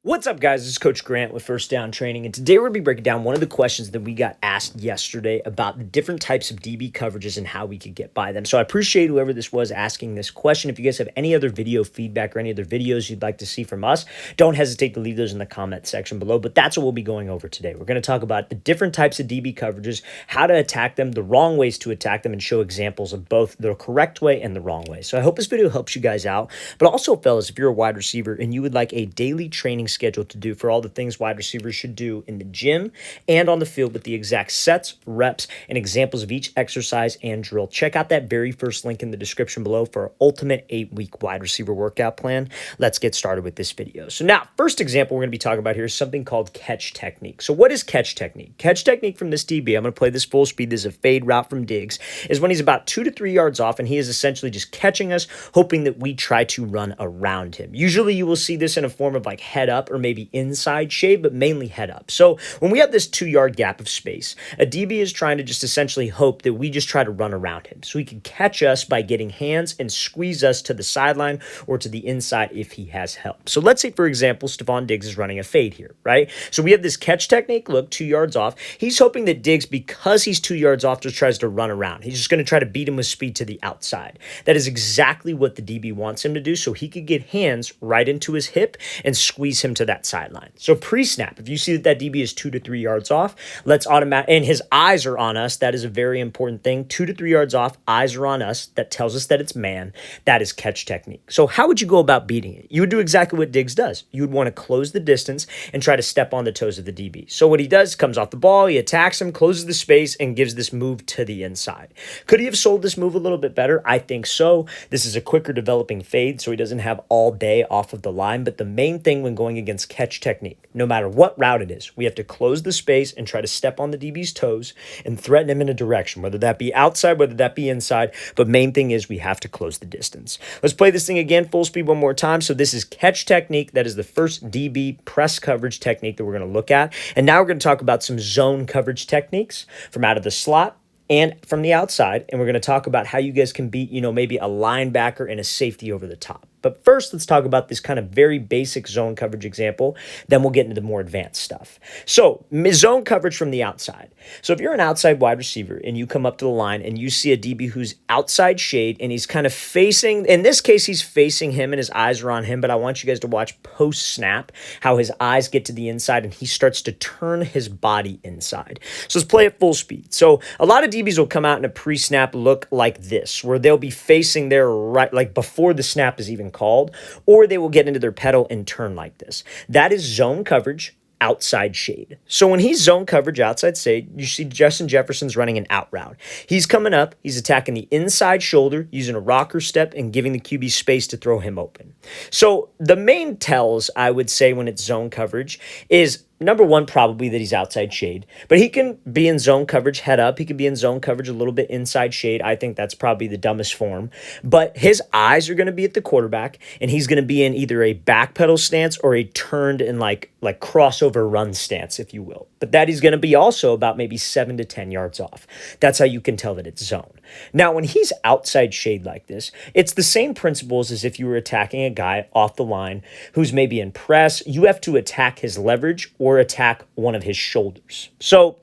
What's up, guys? This is Coach Grant with First Down Training, and today we're going to be breaking down one of the questions that we got asked yesterday about the different types of DB coverages and how we could get by them. So I appreciate whoever this was asking this question. If you guys have any other video feedback or any other videos you'd like to see from us, don't hesitate to leave those in the comment section below, but that's what we'll be going over today. We're going to talk about the different types of DB coverages, how to attack them, the wrong ways to attack them, and show examples of both the correct way and the wrong way. So I hope this video helps you guys out, but also, fellas, if you're a wide receiver and you would like a daily training schedule to do for all the things wide receivers should do in the gym and on the field with the exact sets, reps, and examples of each exercise and drill, check out that very first link in the description below for our ultimate 8-week wide receiver workout plan. Let's get started with this video. So now, first example we're going to be talking about here is something called catch technique. So what is catch technique? Catch technique from this DB, I'm going to play this full speed. This is a fade route from Diggs, is when he's about 2 to 3 yards off and he is essentially just catching us, hoping that we try to run around him. Usually you will see this in a form of like head up or maybe inside shade, but mainly head up. So when we have this 2-yard gap of space, a DB is trying to just essentially hope that we just try to run around him so he can catch us by getting hands and squeeze us to the sideline or to the inside if he has help. So let's say, for example, Stefon Diggs is running a fade here, right? So we have this catch technique, look, 2 yards off. He's hoping that Diggs, because he's 2 yards off, just tries to run around. He's just going to try to beat him with speed to the outside. That is exactly what the DB wants him to do so he could get hands right into his hip and squeeze him to that sideline. So pre-snap, if you see that DB is 2 to 3 yards off, let's and his eyes are on us. That is a very important thing. 2 to 3 yards off, eyes are on us. That tells us that it's man. That is catch technique. So how would you go about beating it? You would do exactly what Diggs does. You would want to close the distance and try to step on the toes of the DB. So what he does, comes off the ball, he attacks him, closes the space, and gives this move to the inside. Could he have sold this move a little bit better? I think so. This is a quicker developing fade, so he doesn't have all day off of the line. But the main thing when going against catch technique, no matter what route it is, we have to close the space and try to step on the DB's toes and threaten him in a direction, whether that be outside, whether that be inside. But main thing is we have to close the distance. Let's play this thing again, full speed one more time. So this is catch technique. That is the first DB press coverage technique that we're going to look at. And now we're going to talk about some zone coverage techniques from out of the slot and from the outside. And we're going to talk about how you guys can beat, maybe a linebacker and a safety over the top. But first, let's talk about this kind of very basic zone coverage example. Then we'll get into the more advanced stuff. So zone coverage from the outside. So if you're an outside wide receiver and you come up to the line and you see a DB who's outside shade and he's kind of facing, in this case, he's facing him and his eyes are on him, but I want you guys to watch post-snap how his eyes get to the inside and he starts to turn his body inside. So let's play at full speed. So a lot of DBs will come out in a pre-snap look like this, where they'll be facing their right, like before the snap is even called, or they will get into their pedal and turn like this. That is zone coverage outside shade. So when he's zone coverage outside shade, you see Justin Jefferson's running an out route. He's coming up, he's attacking the inside shoulder using a rocker step and giving the QB space to throw him open. So the main tells, I would say, when it's zone coverage is number one, probably that he's outside shade, but he can be in zone coverage head up. He can be in zone coverage a little bit inside shade. I think that's probably the dumbest form, but his eyes are going to be at the quarterback and he's going to be in either a backpedal stance or a turned and like crossover run stance, if you will. But that he's going to be also about maybe 7 to 10 yards off. That's how you can tell that it's zone. Now, when he's outside shade like this, it's the same principles as if you were attacking a guy off the line who's maybe in press. You have to attack his leverage or attack one of his shoulders. So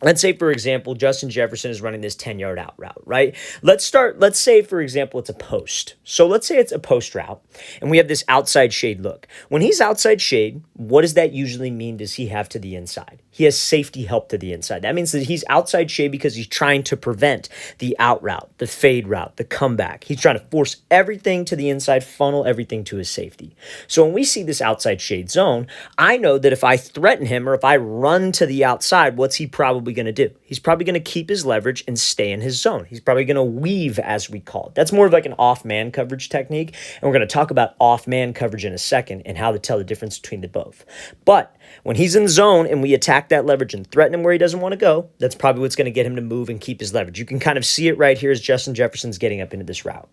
let's say, for example, Justin Jefferson is running this 10-yard out route, right? Let's say, for example, it's a post. So let's say it's a post route, and we have this outside shade look. When he's outside shade, what does that usually mean does he have to the inside? He has safety help to the inside. That means that he's outside shade because he's trying to prevent the out route, the fade route, the comeback. He's trying to force everything to the inside, funnel everything to his safety. So when we see this outside shade zone, I know that if I threaten him or if I run to the outside, what's he probably going to do? He's probably going to keep his leverage and stay in his zone. He's probably going to weave, as we call it. That's more of like an off-man coverage technique, and we're going to talk about off-man coverage in a second and how to tell the difference between the both. But when he's in the zone and we attack that leverage and threaten him where he doesn't want to go, that's probably what's going to get him to move and keep his leverage. You can kind of see it right here as Justin Jefferson's getting up into this route.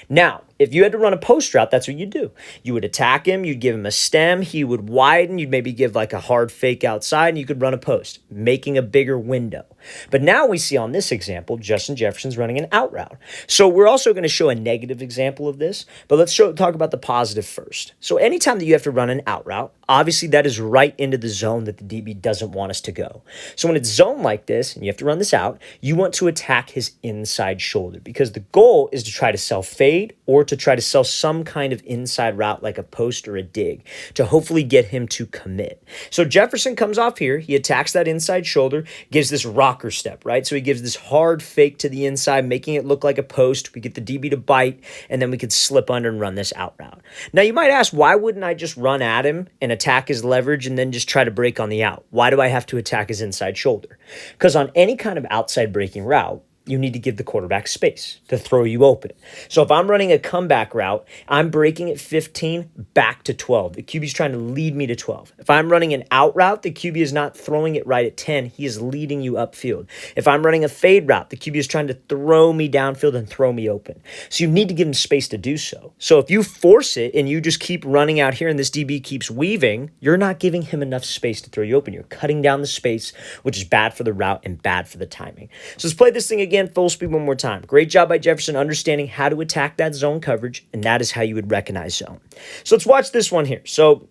Now, If you had to run a post route, that's what you do. You would attack him, you'd give him a stem, he would widen, you'd maybe give like a hard fake outside, and you could run a post, making a bigger window. But now we see on this example, Justin Jefferson's running an out route. So we're also going to show a negative example of this, but let's talk about the positive first. So anytime that you have to run an out route, obviously that is right into the zone that the DB doesn't want us to go. So when it's zoned like this, and you have to run this out, you want to attack his inside shoulder because the goal is to try to sell fade or to try to sell some kind of inside route like a post or a dig to hopefully get him to commit. So Jefferson comes off here, he attacks that inside shoulder, gives this rocker step, right? So he gives this hard fake to the inside, making it look like a post. We get the DB to bite, and then we could slip under and run this out route. Now you might ask, why wouldn't I just run at him and attack his leverage and then just try to break on the out? Why do I have to attack his inside shoulder? Because on any kind of outside breaking route, you need to give the quarterback space to throw you open. So if I'm running a comeback route, I'm breaking at 15 back to 12. The QB is trying to lead me to 12. If I'm running an out route, the QB is not throwing it right at 10. He is leading you upfield. If I'm running a fade route, the QB is trying to throw me downfield and throw me open. So you need to give him space to do so. So if you force it and you just keep running out here and this DB keeps weaving, you're not giving him enough space to throw you open. You're cutting down the space, which is bad for the route and bad for the timing. So let's play this thing again, full speed one more time. Great job by Jefferson understanding how to attack that zone coverage, and that is how you would recognize zone. So let's watch this one here. So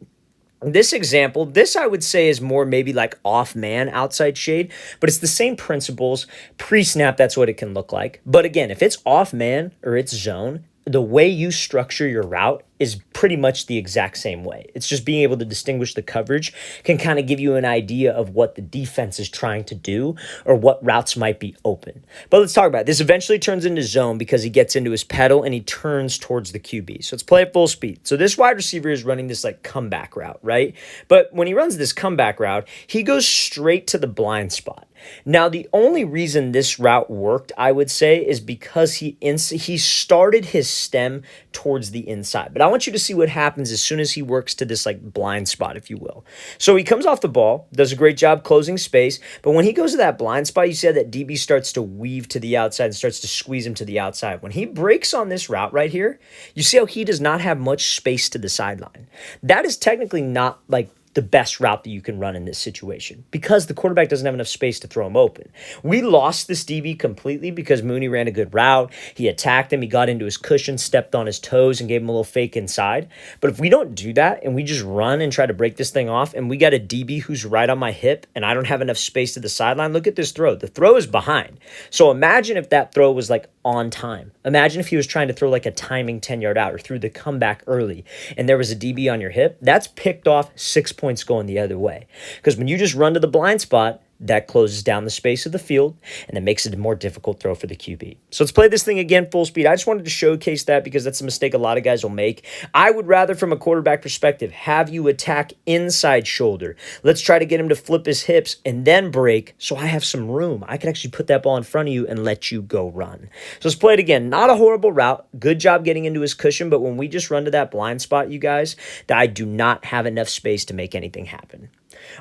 this example, this I would say is more maybe like off man outside shade, but it's the same principles. Pre-snap, that's what it can look like. But again, if it's off man or it's zone, the way you structure your route is pretty much the exact same way. It's just being able to distinguish the coverage can kind of give you an idea of what the defense is trying to do or what routes might be open. But let's talk about it. This eventually turns into zone because he gets into his pedal and he turns towards the QB. So let's play at full speed. So this wide receiver is running this like comeback route, right? But when he runs this comeback route, he goes straight to the blind spot. Now, the only reason this route worked, I would say, is because he started his stem towards the inside. But I want you to see what happens as soon as he works to this like blind spot, if you will. So he comes off the ball, does a great job closing space, but when he goes to that blind spot, you see that DB starts to weave to the outside and starts to squeeze him to the outside. When he breaks on this route right here, you see how he does not have much space to the sideline. That is technically not like the best route that you can run in this situation because the quarterback doesn't have enough space to throw him open. We lost this DB completely because Mooney ran a good route. He attacked him. He got into his cushion, stepped on his toes, and gave him a little fake inside. But if we don't do that and we just run and try to break this thing off and we got a DB who's right on my hip and I don't have enough space to the sideline, look at this throw. The throw is behind. So imagine if that throw was like on time. Imagine if he was trying to throw like a timing 10-yard out or threw the comeback early and there was a DB on your hip. That's picked off 6 points going the other way. Because when you just run to the blind spot, that closes down the space of the field and that makes it a more difficult throw for the QB. So let's play this thing again full speed. I just wanted to showcase that because that's a mistake a lot of guys will make. I would rather, from a quarterback perspective, have you attack inside shoulder. Let's try to get him to flip his hips and then break so I have some room. I can actually put that ball in front of you and let you go run. So let's play it again. Not a horrible route. Good job getting into his cushion, but when we just run to that blind spot, you guys, that I do not have enough space to make anything happen.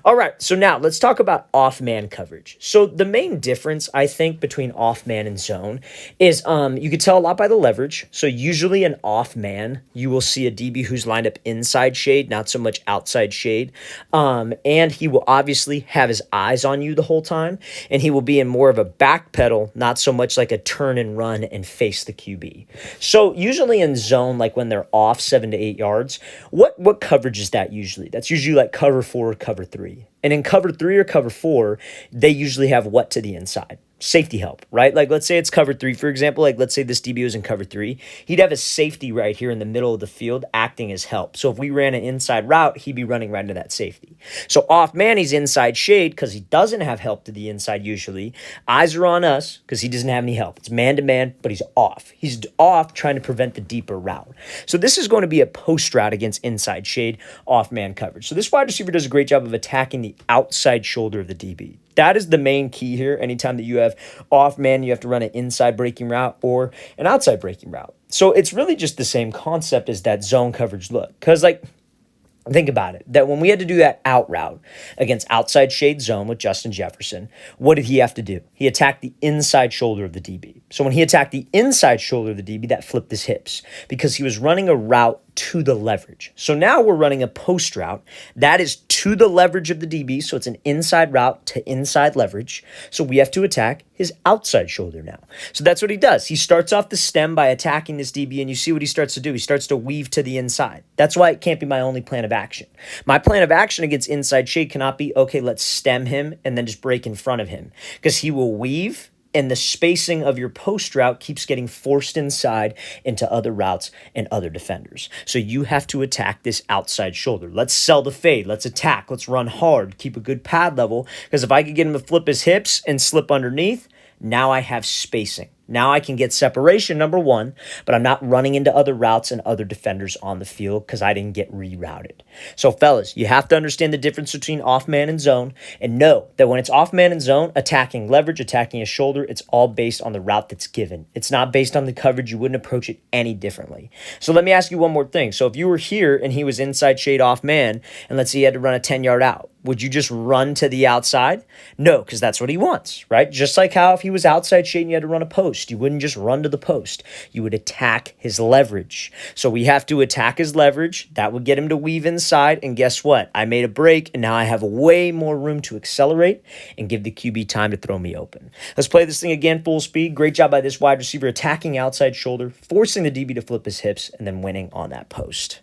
All right, so now let's talk about off-man coverage. So the main difference, I think, between off-man and zone is you can tell a lot by the leverage. So usually an off-man, you will see a DB who's lined up inside shade, not so much outside shade. And he will obviously have his eyes on you the whole time, and he will be in more of a back pedal, not so much like a turn and run and face the QB. So usually in zone, like when they're off 7 to 8 yards, what coverage is that usually? That's usually like cover 4, cover 3. And in cover 3 or cover 4, they usually have what to the inside? Safety help, right? Like let's say it's cover 3, for example. Like let's say this DB was in cover 3. He'd have a safety right here in the middle of the field acting as help. So if we ran an inside route, he'd be running right into that safety. So off man, he's inside shade because he doesn't have help to the inside usually. Eyes are on us because he doesn't have any help. It's man to man, but he's off. He's off trying to prevent the deeper route. So this is going to be a post route against inside shade, off man coverage. So this wide receiver does a great job of attacking the outside shoulder of the DB. That is the main key here. Anytime that you have off man, you have to run an inside breaking route or an outside breaking route. So it's really just the same concept as that zone coverage look. Because like Think about it, that when we had to do that out route against outside shade zone with Justin Jefferson, what did he have to do? He attacked the inside shoulder of the DB. So when he attacked the inside shoulder of the DB, that flipped his hips because he was running a route to the leverage. So now we're running a post route that is to the leverage of the DB. So it's an inside route to inside leverage. So we have to attack his outside shoulder now. So that's what he does. He starts off the stem by attacking this DB, and you see what he starts to do. He starts to weave to the inside. That's why it can't be my only plan of action. My plan of action against inside shade cannot be, okay, let's stem him and then just break in front of him, because he will weave and the spacing of your post route keeps getting forced inside into other routes and other defenders. So you have to attack this outside shoulder. Let's sell the fade. Let's attack. Let's run hard. Keep a good pad level, because if I could get him to flip his hips and slip underneath, now I have spacing. Now I can get separation, number one, but I'm not running into other routes and other defenders on the field because I didn't get rerouted. So fellas, you have to understand the difference between off man and zone, and know that when it's off man and zone, attacking leverage, attacking a shoulder, it's all based on the route that's given. It's not based on the coverage. You wouldn't approach it any differently. So let me ask you one more thing. So if you were here and he was inside shade off man, and let's say he had to run a 10-yard out, would you just run to the outside? No, because that's what he wants, right? Just like how if he was outside shade and you had to run a post, you wouldn't just run to the post. You would attack his leverage. So we have to attack his leverage. That would get him to weave inside. And guess what? I made a break, and now I have way more room to accelerate and give the QB time to throw me open. Let's play this thing again, full speed. Great job by this wide receiver attacking outside shoulder, forcing the DB to flip his hips, and then winning on that post.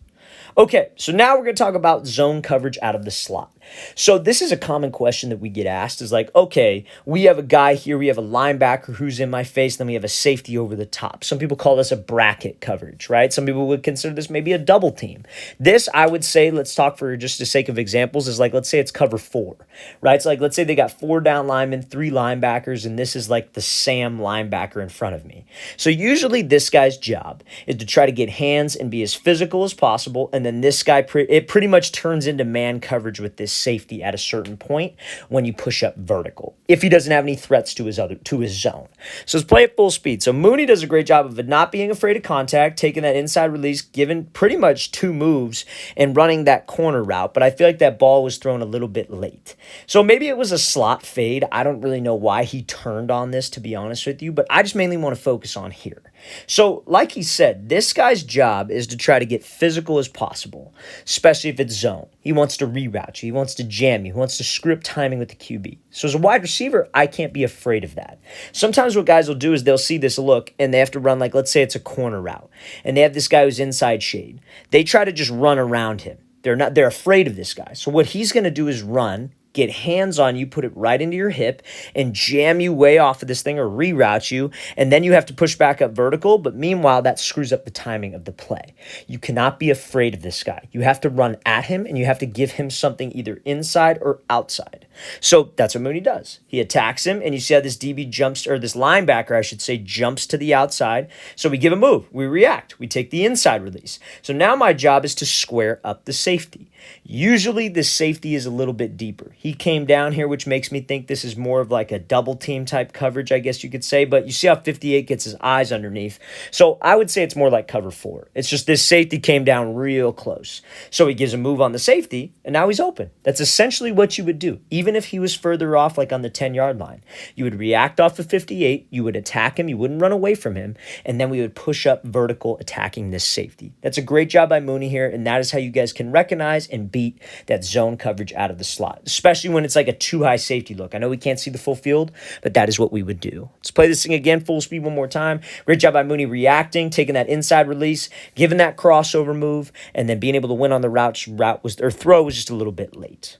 Okay, so now we're going to talk about zone coverage out of the slot. So this is a common question that we get asked, is like, okay, we have a guy here, we have a linebacker who's in my face, then we have a safety over the top. Some people call this a bracket coverage, right? Some people would consider this maybe a double team. This, I would say, let's talk for just the sake of examples, is like, let's say it's cover 4, right? So like, let's say they got 4 down linemen, 3 linebackers, and this is like the Sam linebacker in front of me. So usually this guy's job is to try to get hands and be as physical as possible, and then this guy, it pretty much turns into man coverage with this safety at a certain point when you push up vertical, if he doesn't have any threats to his zone. So let's play at full speed. So Mooney does a great job of not being afraid of contact, taking that inside release, giving pretty much 2 moves and running that corner route, but I feel like that ball was thrown a little bit late. So maybe it was a slot fade. I don't really know why he turned on this, to be honest with you, but I just mainly want to focus on here. So like he said, this guy's job is to try to get physical as possible, especially if it's zone. He wants to reroute you. He wants to jam you. He wants to script timing with the QB. So as a wide receiver, I can't be afraid of that. Sometimes what guys will do is they'll see this look and they have to run, like, let's say it's a corner route and they have this guy who's inside shade. They try to just run around him. They're afraid of this guy. So what he's going to do is run, get hands on you, put it right into your hip, and jam you way off of this thing or reroute you, and then you have to push back up vertical, but meanwhile, that screws up the timing of the play. You cannot be afraid of this guy. You have to run at him, and you have to give him something either inside or outside. So that's what Mooney does. He attacks him, and you see how this DB jumps, or this linebacker, I should say, jumps to the outside. So we give a move. We react. We take the inside release. So now my job is to square up the safety. Usually the safety is a little bit deeper. He came down here, which makes me think this is more of like a double team type coverage, I guess you could say. But you see how 58 gets his eyes underneath. So I would say it's more like cover 4. It's just this safety came down real close. So he gives a move on the safety, and now he's open. That's essentially what you would do. Even if he was further off, like on the 10-yard line, you would react off of 58. You would attack him. You wouldn't run away from him. And then we would push up vertical, attacking this safety. That's a great job by Mooney here. And that is how you guys can recognize and beat that zone coverage out of the slot, especially when it's like a too high safety look. I know we can't see the full field, but that is what we would do. Let's play this thing again, full speed one more time. Great job by Mooney reacting, taking that inside release, giving that crossover move, and then being able to win on the throw was just a little bit late.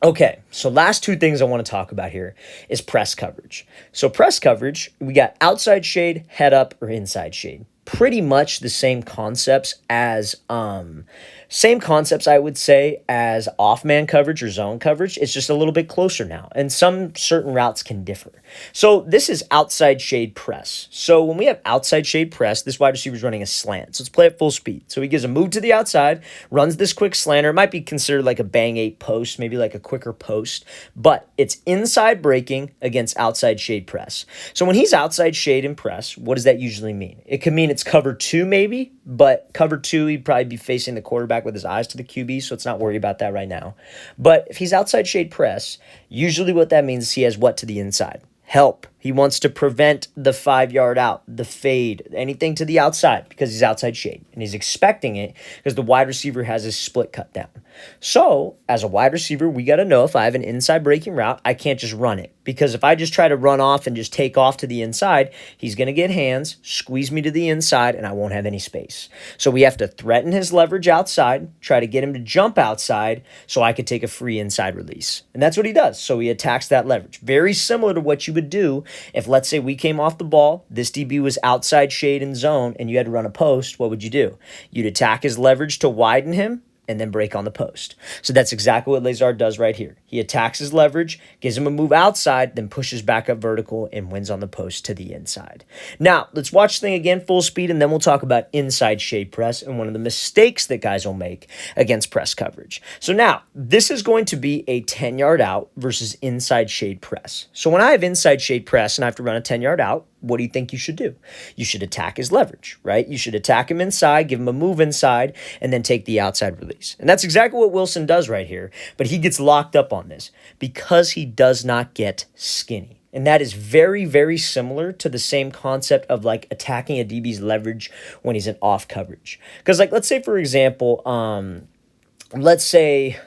Okay, so last 2 things I want to talk about here is press coverage. So press coverage, we got outside shade, head up, or inside shade. Pretty much the same concepts as I would say, as off-man coverage or zone coverage. It's just a little bit closer now, and some certain routes can differ. So this is outside shade press. So when we have outside shade press, this wide receiver is running a slant. So let's play at full speed. So he gives a move to the outside, runs this quick slanter. It might be considered like a bang 8 post, maybe like a quicker post, but it's inside breaking against outside shade press. So when he's outside shade and press, what does that usually mean? It could mean it's cover 2 maybe, but cover 2, he'd probably be facing the quarterback back with his eyes to the QB, so let's not worry about that right now. But if he's outside shade press, usually what that means is he has what to the inside? Help. He wants to prevent the 5-yard out, the fade, anything to the outside because he's outside shade. And he's expecting it because the wide receiver has his split cut down. So as a wide receiver, we got to know if I have an inside breaking route, I can't just run it. Because if I just try to run off and just take off to the inside, he's going to get hands, squeeze me to the inside, and I won't have any space. So we have to threaten his leverage outside, try to get him to jump outside so I could take a free inside release. And that's what he does. So he attacks that leverage. Very similar to what you would do if, let's say, we came off the ball, this DB was outside shade and zone, and you had to run a post, what would you do? You'd attack his leverage to widen him, and then break on the post. So that's exactly what Lazard does right here. He attacks his leverage, gives him a move outside, then pushes back up vertical and wins on the post to the inside. Now, let's watch the thing again full speed, and then we'll talk about inside shade press and one of the mistakes that guys will make against press coverage. So now, this is going to be a 10-yard out versus inside shade press. So when I have inside shade press and I have to run a 10-yard out, what do you think you should do? You should attack his leverage, right? You should attack him inside, give him a move inside, and then take the outside release. And that's exactly what Wilson does right here, but he gets locked up on this because he does not get skinny. And that is very, very similar to the same concept of like attacking a DB's leverage when he's in off coverage. Because like, let's say, for example, let's say,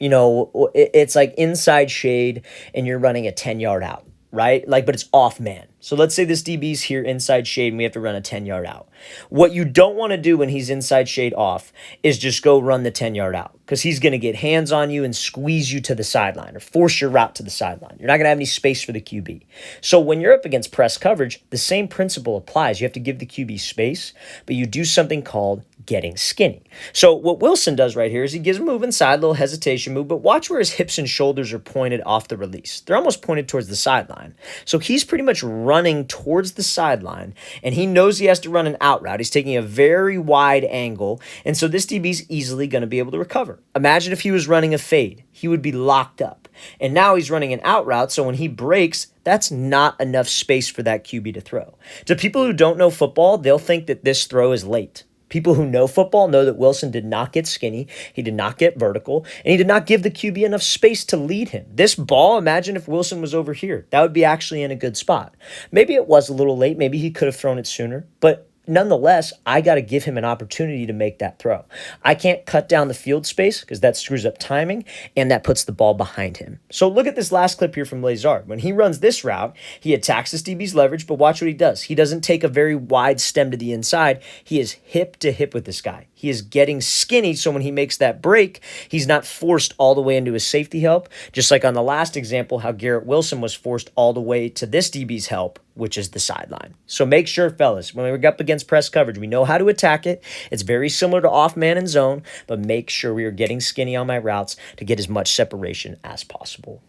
it's like inside shade and you're running a 10-yard out, right? Like, but it's off man. So let's say this DB's here inside shade and we have to run a 10-yard out. What you don't want to do when he's inside shade off is just go run the 10-yard out because he's going to get hands on you and squeeze you to the sideline or force your route to the sideline. You're not going to have any space for the QB. So when you're up against press coverage, the same principle applies. You have to give the QB space, but you do something called getting skinny. So what Wilson does right here is he gives a move inside, little hesitation move, but watch where his hips and shoulders are pointed off the release. They're almost pointed towards the sideline. So he's pretty much running towards the sideline, and he knows he has to run an out route. He's taking a very wide angle, and so this DB's easily going to be able to recover. Imagine if he was running a fade. He would be locked up. And now he's running an out route, so when he breaks, that's not enough space for that QB to throw. To people who don't know football, they'll think that this throw is late. People who know football know that Wilson did not get skinny, he did not get vertical, and he did not give the QB enough space to lead him. This ball, imagine if Wilson was over here. That would be actually in a good spot. Maybe it was a little late. Maybe he could have thrown it sooner, but nonetheless, I got to give him an opportunity to make that throw. I can't cut down the field space because that screws up timing and that puts the ball behind him. So look at this last clip here from Lazard. When he runs this route, he attacks this DB's leverage, but watch what he does. He doesn't take a very wide stem to the inside. He is hip to hip with this guy. He is getting skinny, so when he makes that break, he's not forced all the way into his safety help, just like on the last example, how Garrett Wilson was forced all the way to this DB's help, which is the sideline. So make sure, fellas, when we're up against press coverage, we know how to attack it. It's very similar to off man and zone, but make sure we are getting skinny on my routes to get as much separation as possible.